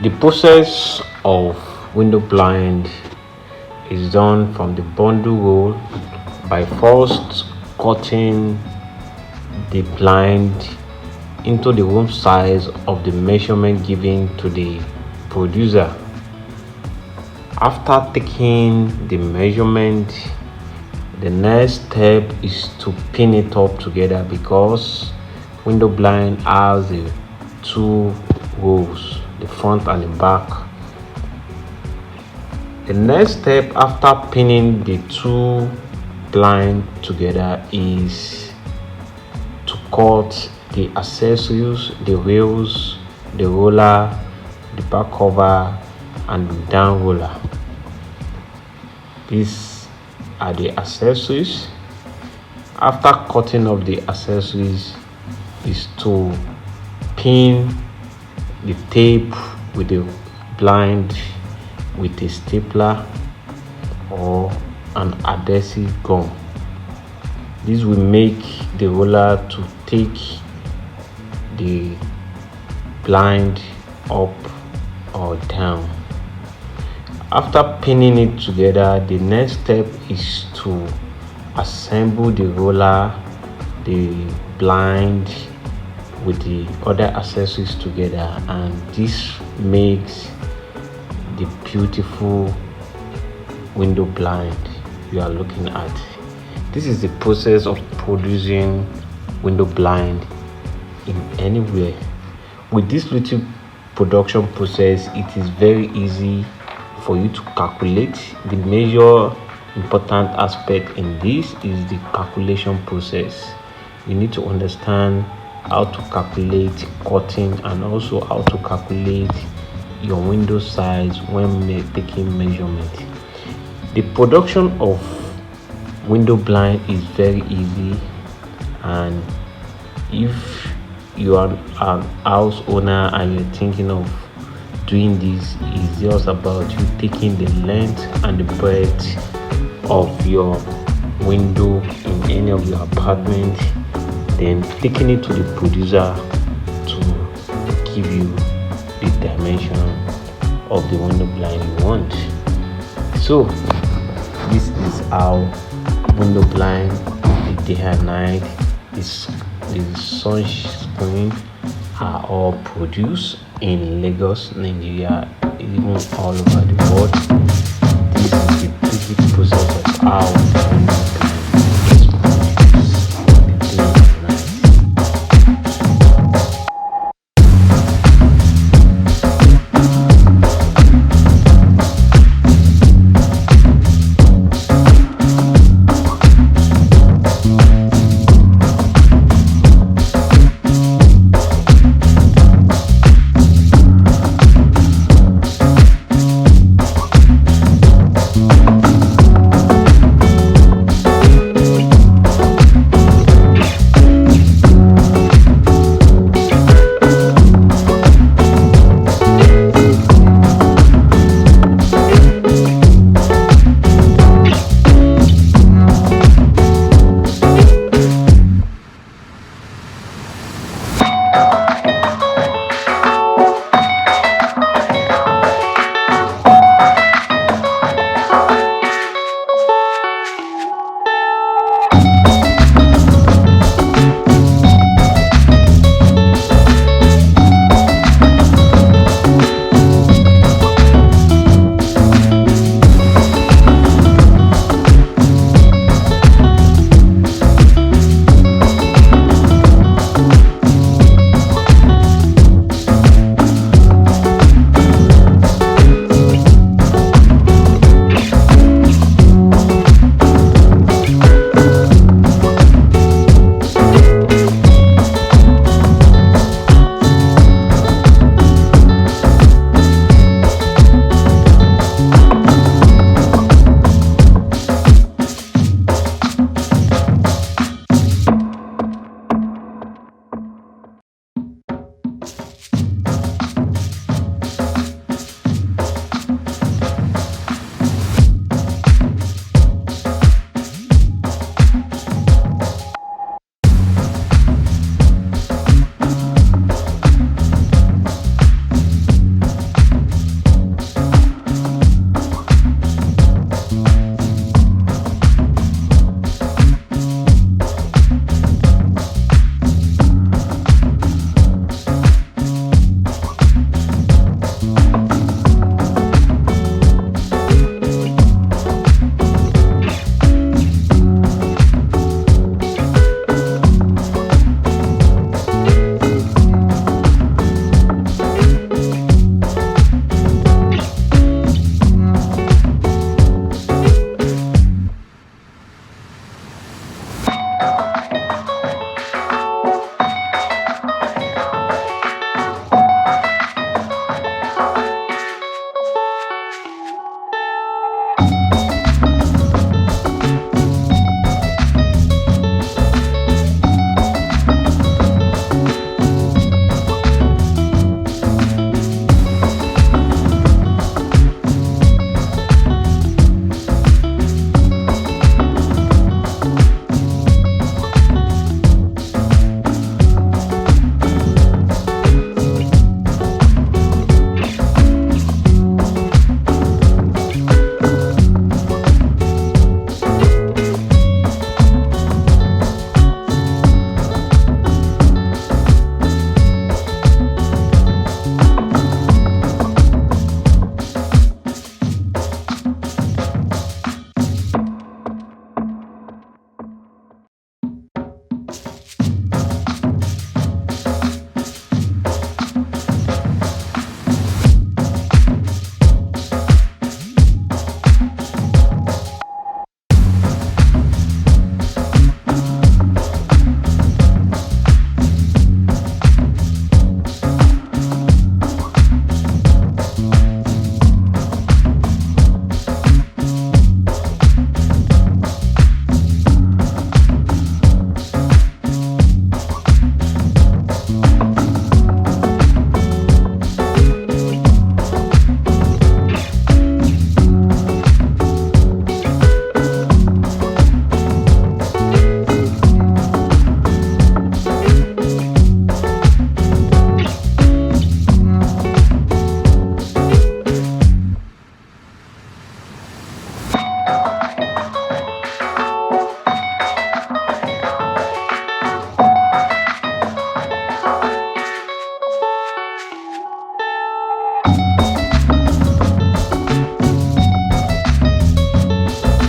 The process of window blind is done from the bundle roll by first cutting the blind into the room size of the measurement given to the producer. After taking the measurement, the next step is to pin it up together because window blind has the two rolls, the front and the back. The next step after pinning the two blind together is to cut the accessories, the wheels, the roller, the back cover and the down roller. These are the accessories. After cutting off the accessories is to pin the tape with the blind with a stapler or an adhesive gum. This will make the roller to take the blind up or down. After pinning it together, the next step is to assemble the roller, the blind with the other accessories together, and this makes the beautiful window blind you are looking at. This is the process of producing window blind in anywhere. With this little production process, it is very easy for you to calculate. The major important aspect in this is the calculation process. You need to understand how to calculate cutting and also how to calculate your window size when taking measurement. The production of window blind is very easy, and if you are an house owner and you're thinking of doing this, is just about you taking the length and the breadth of your window in any of your apartment, then taking it to the producer to give you the dimension of the window blind you want. So this is how window blind, the day and night, the sunscreen are all produced in Lagos, Nigeria, even all over the world. This is the basic process of how window blind